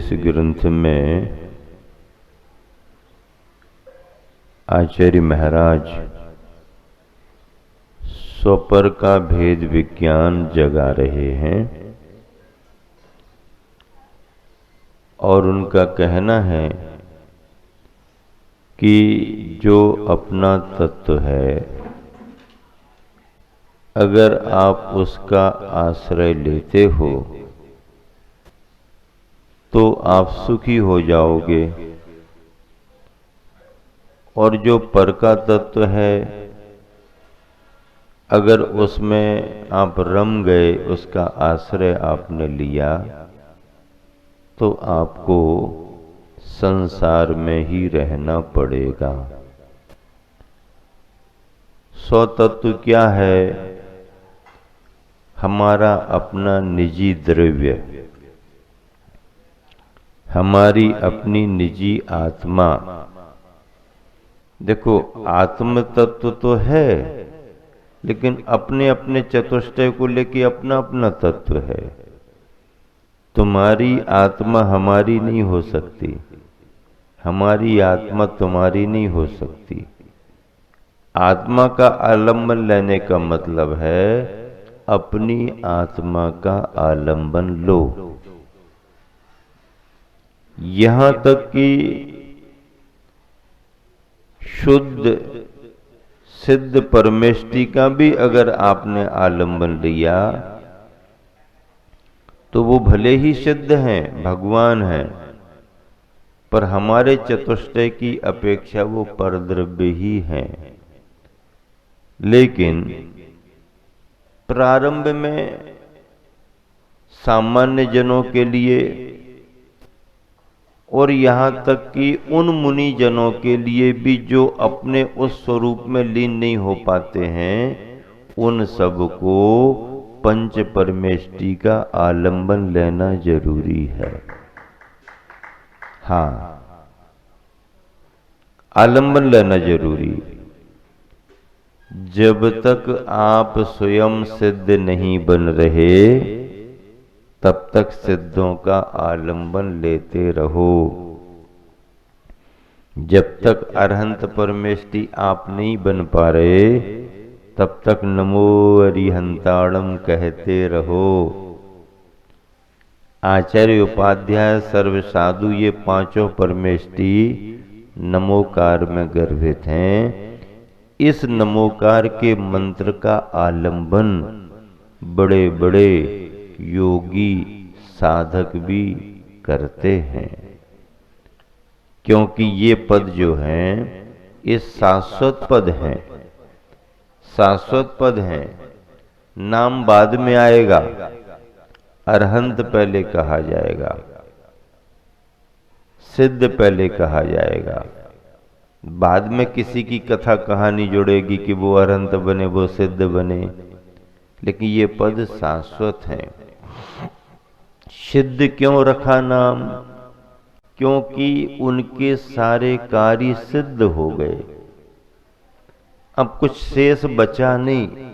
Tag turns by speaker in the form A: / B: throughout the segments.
A: इस ग्रंथ में आचार्य महाराज स्वपर का भेद विज्ञान जगा रहे हैं और उनका कहना है कि जो अपना तत्व है, अगर आप उसका आश्रय लेते हो तो आप सुखी हो जाओगे, और जो पर का तत्व है अगर उसमें आप रम गए, उसका आश्रय आपने लिया, तो आपको संसार में ही रहना पड़ेगा। स्वतत्व क्या है? हमारा अपना निजी द्रव्य, हमारी अपनी निजी आत्मा। देखो, आत्म तत्व तो है, लेकिन अपने अपने चतुष्टय को लेके अपना अपना तत्व है। तुम्हारी आत्मा हमारी नहीं हो सकती, हमारी आत्मा तुम्हारी नहीं हो सकती। आत्मा का आलंबन लेने का मतलब है अपनी आत्मा का आलंबन लो। यहां तक कि शुद्ध सिद्ध परमेष्टि का भी अगर आपने आलंबन लिया तो वो भले ही सिद्ध हैं, भगवान हैं, पर हमारे चतुष्टय की अपेक्षा वो परद्रव्य ही हैं। लेकिन प्रारंभ में सामान्य जनों के लिए और यहाँ तक कि उन मुनि जनों के लिए भी जो अपने उस स्वरूप में लीन नहीं हो पाते हैं, उन सबको पंच परमेष्टि का आलंबन लेना जरूरी है। हाँ, आलंबन लेना जरूरी। जब तक आप स्वयं सिद्ध नहीं बन रहे, तब तक सिद्धों का आलंबन लेते रहो। जब तक अरहंत परमेष्टि आप नहीं बन पा रहे, तब तक नमो अरिहंताणम कहते रहो। आचार्य उपाध्याय सर्व साधु ये पांचों परमेष्टि नमोकार में गर्भित हैं। इस नमोकार के मंत्र का आलंबन बड़े बड़े योगी साधक भी करते हैं, क्योंकि ये पद जो हैं ये शाश्वत पद हैं, शाश्वत पद हैं। नाम बाद में आएगा, अरहंत पहले कहा जाएगा, सिद्ध पहले कहा जाएगा। बाद में किसी की कथा कहानी जुड़ेगी कि वो अरहंत बने, वो सिद्ध बने, लेकिन ये पद शाश्वत हैं। सिद्ध क्यों रखा नाम? क्योंकि उनके सारे कार्य सिद्ध हो गए, अब कुछ शेष बचा नहीं।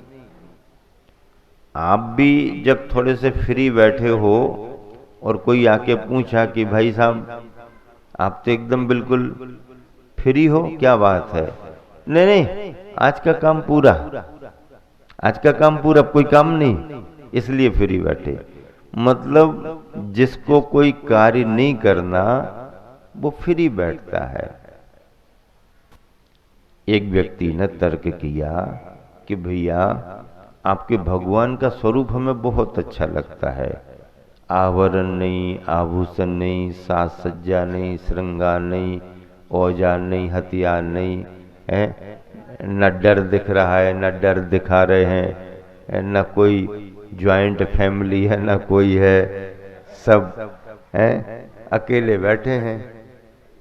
A: आप भी जब थोड़े से फ्री बैठे हो और कोई आके पूछा कि भाई साहब आप तो एकदम बिल्कुल फ्री हो, क्या बात है? नहीं नहीं, आज का काम पूरा, आज का काम पूरा, कोई काम नहीं, इसलिए फ्री बैठे। मतलब जिसको कोई कार्य नहीं करना वो फ्री बैठता है। एक व्यक्ति ने तर्क किया कि भैया आपके भगवान का स्वरूप हमें बहुत अच्छा लगता है, आवरण नहीं, आभूषण नहीं, साज सज्जा नहीं, श्रृंगार नहीं, औजार नहीं, हथियार नहीं है, न डर दिख रहा है न डर दिखा रहे हैं, न कोई ज्वाइंट फैमिली है न कोई है, सब है अकेले बैठे हैं।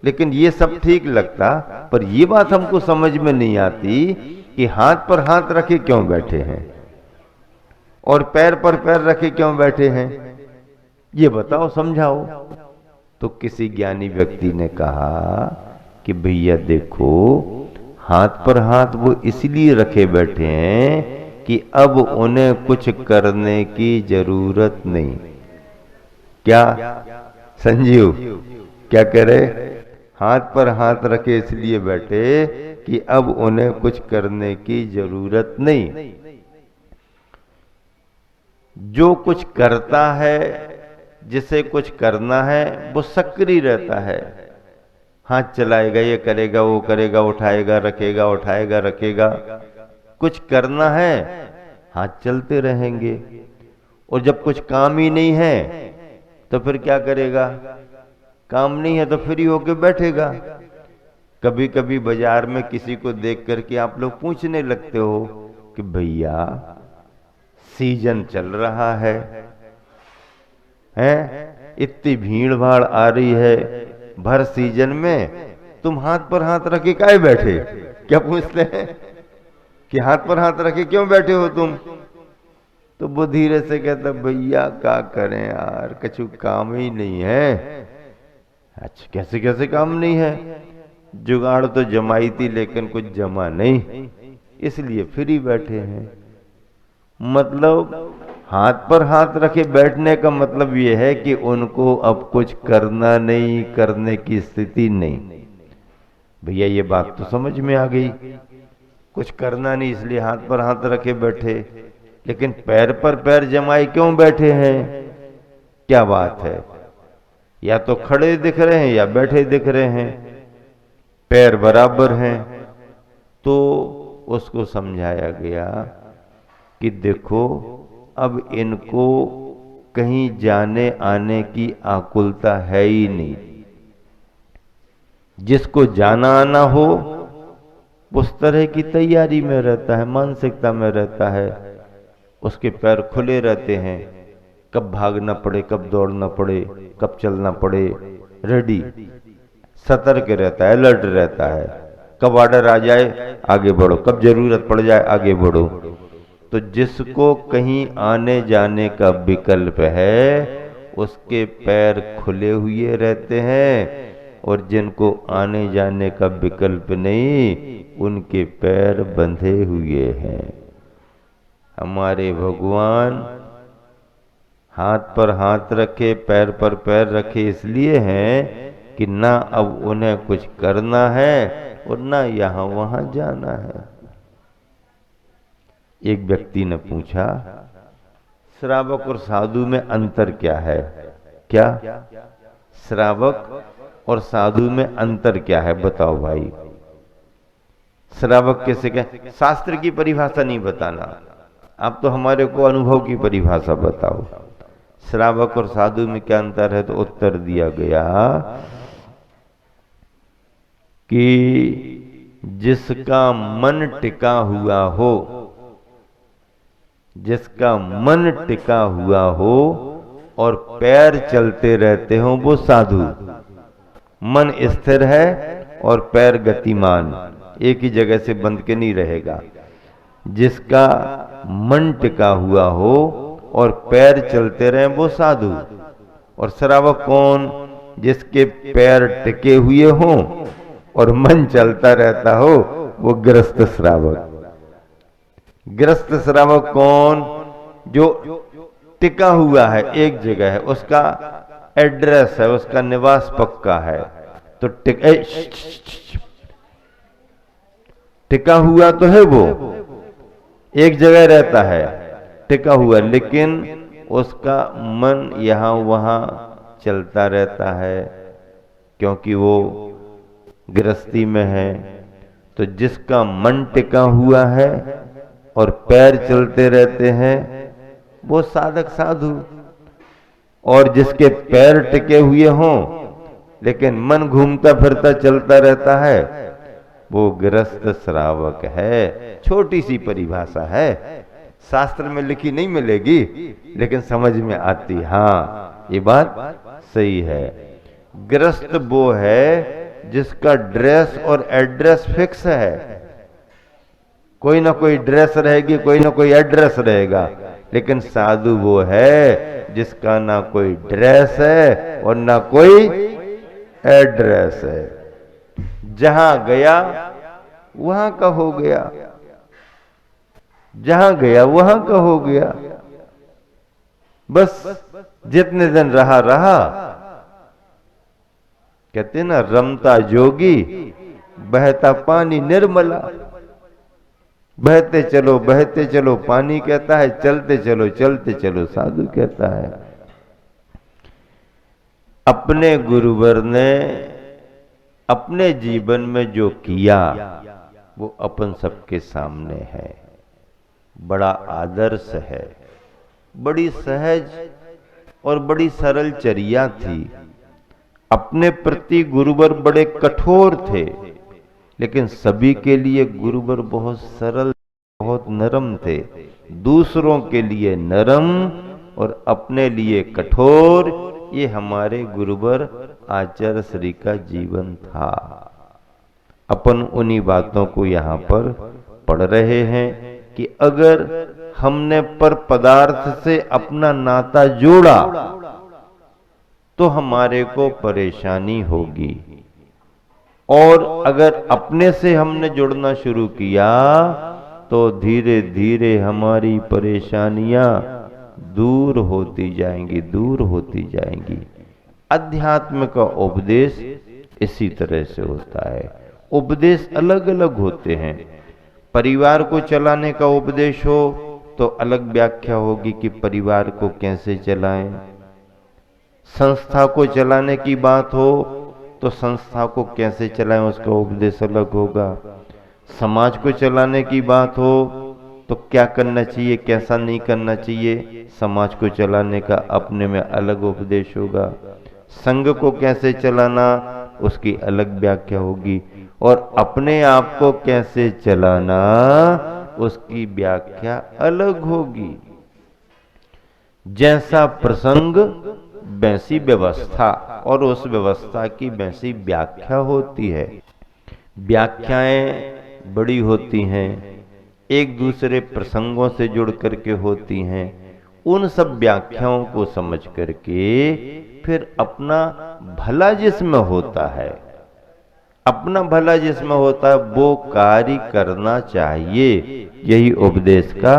A: लेकिन ये सब ठीक लगता, पर ये बात हमको समझ में नहीं आती कि हाथ पर हाथ रखे क्यों बैठे हैं और पैर पर पैर रखे क्यों बैठे हैं, ये बताओ, समझाओ। तो किसी ज्ञानी व्यक्ति ने कहा कि भैया देखो, हाथ पर हाथ वो इसलिए रखे बैठे हैं कि अब उन्हें कुछ करने की जरूरत नहीं। क्या संजीव क्या करे, हाथ पर हाथ रखे इसलिए बैठे कि अब उन्हें कुछ करने की जरूरत नहीं। जो कुछ करता है, जिसे कुछ करना है, वो सक्रिय रहता है। हाथ चलाएगा, ये करेगा, वो करेगा, उठाएगा रखेगा, उठाएगा रखेगा। कुछ करना है, हाथ चलते रहेंगे। और जब कुछ काम ही नहीं है तो फिर क्या करेगा? काम नहीं है तो फ्री होके बैठेगा। कभी कभी बाजार में किसी को देख करके आप लोग पूछने लगते हो कि भैया सीजन चल रहा है, इतनी भीड़ भाड़ आ रही है भर सीजन में, तुम हाथ पर हाथ रखे काहे बैठे? क्या पूछते हैं कि हाथ पर हाथ रखे क्यों बैठे हो तुम? तो वो धीरे से कहता, भैया क्या करें यार, कछु काम ही नहीं है। अच्छा, कैसे कैसे काम नहीं है? जुगाड़ तो जमाई थी लेकिन कुछ जमा नहीं, इसलिए फ्री बैठे हैं। मतलब हाथ पर हाथ रखे बैठने का मतलब यह है कि उनको अब कुछ करना नहीं, करने की स्थिति नहीं। भैया ये बात तो समझ में आ गई, कुछ करना नहीं इसलिए हाथ पर हाथ रखे बैठे, लेकिन पैर पर पैर जमाए क्यों बैठे हैं? क्या बात है? या तो खड़े दिख रहे हैं या बैठे दिख रहे हैं, पैर बराबर हैं। तो उसको समझाया गया कि देखो अब इनको कहीं जाने आने की आकुलता है ही नहीं। जिसको जाना आना हो उस तरह की तैयारी में रहता है, मानसिकता में रहता है, उसके पैर खुले रहते हैं। कब भागना पड़े, कब दौड़ना पड़े, कब चलना पड़े, रेडी, सतर्क रहता है, अलर्ट रहता है। कब ऑर्डर आ जाए आगे बढ़ो, कब जरूरत पड़ जाए आगे बढ़ो। तो जिसको कहीं आने जाने का विकल्प है उसके पैर खुले हुए रहते हैं, और जिनको आने जाने का विकल्प नहीं उनके पैर बंधे हुए हैं। हमारे भगवान हाथ पर हाथ रखे, पैर पर पैर रखे इसलिए हैं कि ना अब उन्हें कुछ करना है और ना यहां वहां जाना है। एक व्यक्ति ने पूछा, श्रावक और साधु में अंतर क्या है? क्या श्रावक और साधु में अंतर क्या है, बताओ भाई। श्रावक कैसे क्या? शास्त्र की परिभाषा नहीं बताना, आप तो हमारे को अनुभव की परिभाषा बताओ। श्रावक और साधु में क्या अंतर है? तो उत्तर दिया गया कि जिसका मन टिका हुआ हो, जिसका मन टिका हुआ हो और पैर चलते रहते हो वो साधु। मन स्थिर है और पैर गतिमान, एक ही जगह से बंध के नहीं रहेगा। जिसका मन टिका हुआ हो और पैर चलते रहे वो साधु। और श्रावक कौन? जिसके पैर टिके हुए हों और मन चलता रहता हो, वो गृहस्थ श्रावक। गृहस्थ श्रावक कौन? जो टिका हुआ है, एक जगह है, उसका एड्रेस है, उसका निवास पक्का है। तो टिका हुआ तो है, वो एक जगह रहता है टिका हुआ, लेकिन उसका मन यहां वहां चलता रहता है क्योंकि वो गृहस्थी में है। तो जिसका मन टिका हुआ है और पैर चलते रहते हैं वो साधक साधु। और जिसके पैर टिके हुए हों लेकिन मन घूमता फिरता चलता रहता है वो गृहस्थ श्रावक है। छोटी सी परिभाषा है, शास्त्र में लिखी नहीं मिलेगी लेकिन समझ में आती। हाँ, ये बात सही है। गृहस्थ वो है जिसका ड्रेस और एड्रेस फिक्स है। कोई ना कोई ड्रेस रहेगी, कोई ना कोई एड्रेस रहेगा। लेकिन साधु वो है जिसका ना कोई ड्रेस है और ना कोई एड्रेस है। जहां गया वहां का हो गया, जहां गया वहां का हो गया। बस जितने दिन रहा रहा, कहते ना, रमता जोगी बहता पानी निर्मला। बहते चलो पानी कहता है, चलते चलो साधु कहता है। अपने गुरुवर ने अपने जीवन में जो किया वो अपन सबके सामने है। बड़ा आदर्श है, बड़ी सहज और बड़ी सरल चर्या थी। अपने प्रति गुरुवर बड़े कठोर थे, लेकिन सभी के लिए गुरुवर बहुत सरल, बहुत नरम थे। दूसरों के लिए नरम और अपने लिए कठोर, ये हमारे गुरुवर आचार्य श्री का जीवन था। अपन उन्हीं बातों को यहाँ पर पढ़ रहे हैं कि अगर हमने पर पदार्थ से अपना नाता जोड़ा तो हमारे को परेशानी होगी, और अगर अपने से हमने जुड़ना शुरू किया तो धीरे धीरे हमारी परेशानियां दूर होती जाएंगी। अध्यात्म का उपदेश इसी तरह से होता है। उपदेश अलग अलग होते हैं। परिवार को चलाने का उपदेश हो तो अलग व्याख्या होगी कि परिवार को कैसे चलाएं। संस्था को चलाने की बात हो तो संस्था को कैसे चलाएं, उसका उपदेश अलग होगा। समाज को चलाने की बात हो तो क्या करना चाहिए, कैसा नहीं करना चाहिए, समाज को चलाने का अपने में अलग उपदेश होगा। संघ को कैसे चलाना, उसकी अलग व्याख्या होगी, और अपने आप को कैसे चलाना, उसकी व्याख्या अलग होगी। जैसा प्रसंग वैसी व्यवस्था, और उस व्यवस्था की वैसी व्याख्या होती है। व्याख्याएं बड़ी होती हैं, एक दूसरे प्रसंगों से जुड़ करके होती हैं। उन सब व्याख्याओं को समझ करके फिर अपना भला जिसमें होता है, अपना भला जिसमें होता है वो कार्य करना चाहिए। यही उपदेश का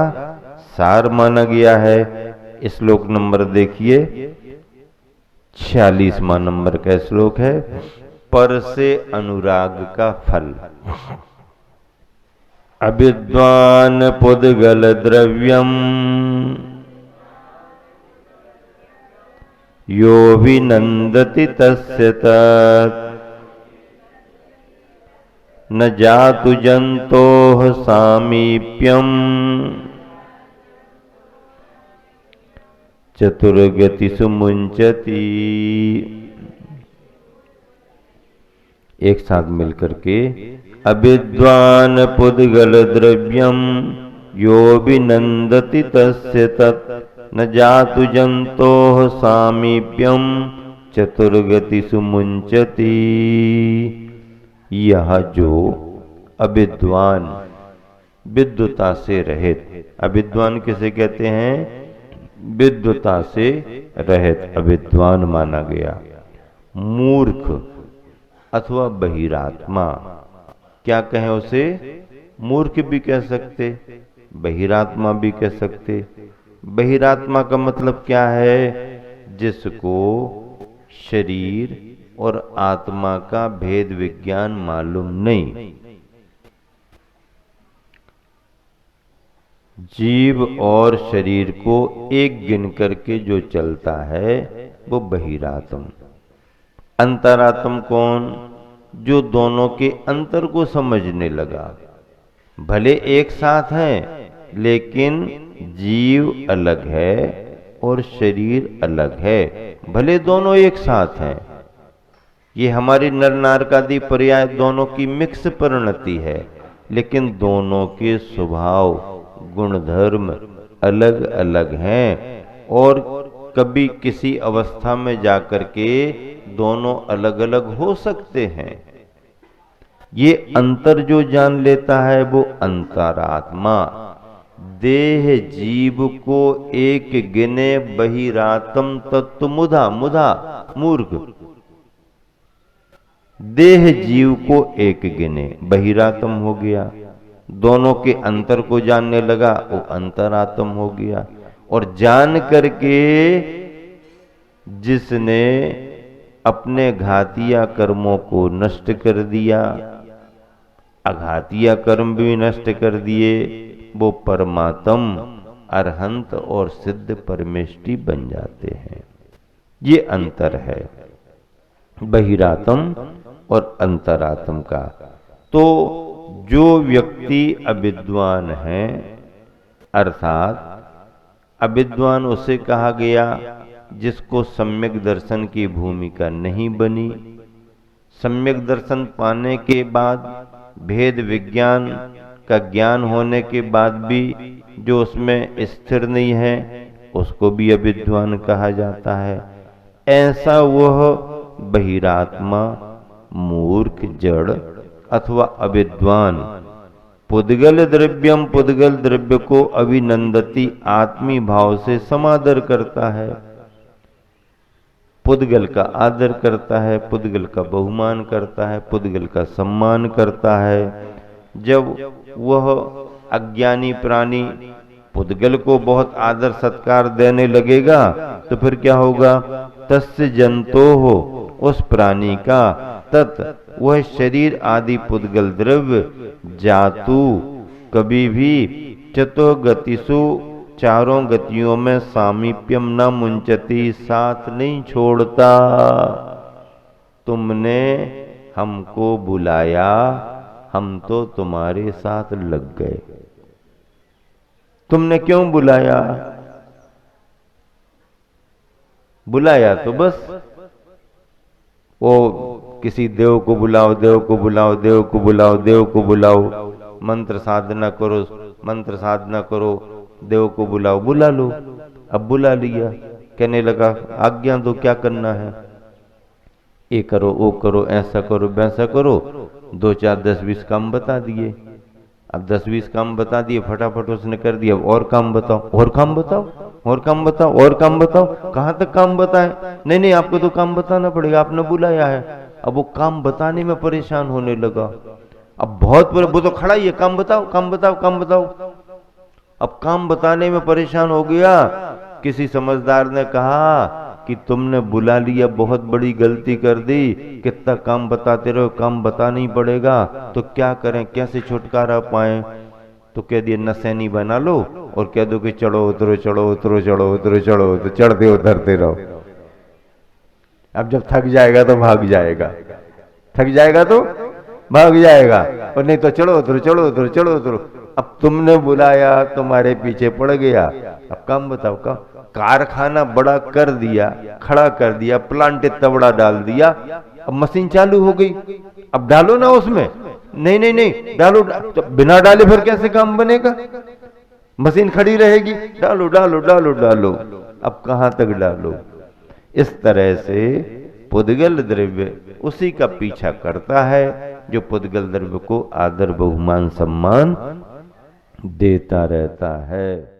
A: सार माना गया है। श्लोक नंबर देखिए, 46वां नंबर का श्लोक है। पर से अनुराग का फल। अविद्वान पुद्गल द्रव्यम यो विनंदति तस्य तत् न जातु जंतोः सामीप्यम चतुर्गतिषु मुंचति। एक साथ मिलकर के, अविद्वान पुद्गल द्रव्यम यो विनंदति तस्य तत् न जातु जंतोः सामीप्यम चतुर्गतिषु मुंचति। यह जो अविद्वान, विद्वता से रहित, अविद्वान किसे कहते हैं, विद्वता से रहित अविद्वान माना गया। मूर्ख अथवा बहिरात्मा, क्या कहें उसे, मूर्ख भी कह सकते, बहिरात्मा भी कह सकते। बहिरात्मा का मतलब क्या है, जिसको शरीर और आत्मा का भेद विज्ञान मालूम नहीं। जीव और शरीर को एक गिन करके जो चलता है वो बहिरात्म। अंतरात्म कौन, जो दोनों के अंतर को समझने लगा। भले एक साथ हैं लेकिन जीव अलग है और शरीर अलग है, भले दोनों एक साथ हैं। ये हमारी नर नारकादि पर्याय दोनों की मिक्स परिणति है, लेकिन दोनों के स्वभाव गुणधर्म अलग अलग हैं, और कभी किसी अवस्था में जाकर के दोनों अलग अलग हो सकते हैं। ये अंतर जो जान लेता है वो अंतरात्मा। देह जीव को एक गिने बहिरात्म तत्व मुधा, मुधा मूर्ख। देह जीव को एक गिने, बहिरात्म हो गया। दोनों के अंतर को जानने लगा, वो अंतरात्म हो गया। और जान करके जिसने अपने घातिया कर्मों को नष्ट कर दिया, अघातिया कर्म भी नष्ट कर दिए, वो परमात्म अरहंत और सिद्ध परमेष्टि बन जाते हैं। ये अंतर है बहिरात्म और अंतरात्म का। तो जो व्यक्ति अविद्वान है, अर्थात अविद्वान उसे कहा गया जिसको सम्यक दर्शन की भूमिका नहीं बनी। सम्यक दर्शन पाने के बाद, भेद विज्ञान का ज्ञान होने के बाद भी जो उसमें स्थिर नहीं है, उसको भी अविद्वान कहा जाता है। ऐसा वह बहिरात्मा, मूर्ख, जड़ अथवा अविद्वान पुद्गल द्रव्यम, पुद्गल द्रव्य को अभिनंदती आत्मी भाव से समादर करता है, पुद्गल का आदर करता है, पुद्गल का बहुमान करता है, पुद्गल का सम्मान करता है। जब वह अज्ञानी प्राणी पुद्गल को बहुत आदर सत्कार देने लगेगा तो फिर क्या होगा? तस्य जंतो हो, उस प्राणी का, तत् वह शरीर आदि पुद्गल द्रव्य जातु कभी भी चतुर्गतिषु, चारों गतियों में सामीप्यम न मुंचती, साथ नहीं छोड़ता। तुमने हमको बुलाया, हम तो तुम्हारे साथ लग गए। तुमने क्यों बुलाया? बुलाया तो बस वो किसी देव को बुलाओ, देव को बुलाओ, देव को बुलाओ, देव को बुलाओ, मंत्र साधना करो, मंत्र साधना करो, देव को बुलाओ, बुला लो। अब बुला लिया, कहने लगा आज्ञा दो, क्या करना है? ये करो, वो करो, ऐसा करो, वैसा करो। 2 4 10 20 काम बता दिए। अब 10 20 काम बता दिए, फटाफट उसने कर दिया। और काम बताओ, और काम बताओ, और काम बताओ, और काम बताओ। कहाँ तक काम बताएं? नहीं नहीं, आपको तो काम बताना पड़ेगा, आपने बुलाया है। अब वो काम बताने में परेशान होने लगा। अब बहुत वो तो खड़ा ही है, काम बताओ, काम बताओ, काम बताओ। अब काम बताने में परेशान हो गया। किसी समझदार ने कहा कि तुमने बुला लिया, बहुत बड़ी गलती कर दी, कितना काम बताते रहो, काम बताना ही पड़ेगा, तो क्या करें, कैसे छुटकारा पाएं? तो कह दिया नसैनी बना लो और कह दो कि चढ़ो उतरो, चढ़ो उतरो, चढ़ो उतरो, चढ़ो, तो चढ़ते उतरते रहो। अब जब थक जाएगा तो भाग जाएगा, थक जाएगा तो भाग जाएगा, और नहीं तो चढ़ो उतरो, चढ़ो उतरो, चढ़ो उतरो। अब तुमने बुलाया, तुम्हारे पीछे पड़ गया। अब काम बताओ, का कारखाना बड़ा कर दिया, खड़ा कर दिया, प्लांट इतना बड़ा डाल दिया, अब मशीन चालू हो गई। अब डालो ना उसमें, नहीं नहीं नहीं डालो, तो बिना डाले फिर कैसे काम बनेगा? मशीन खड़ी रहेगी, डालो डालो डालो डालो। अब कहां तक डालो? इस तरह से पुद्गल द्रव्य उसी का पीछा करता है जो पुद्गल द्रव्य को आदर, बहुमान, सम्मान देता रहता है।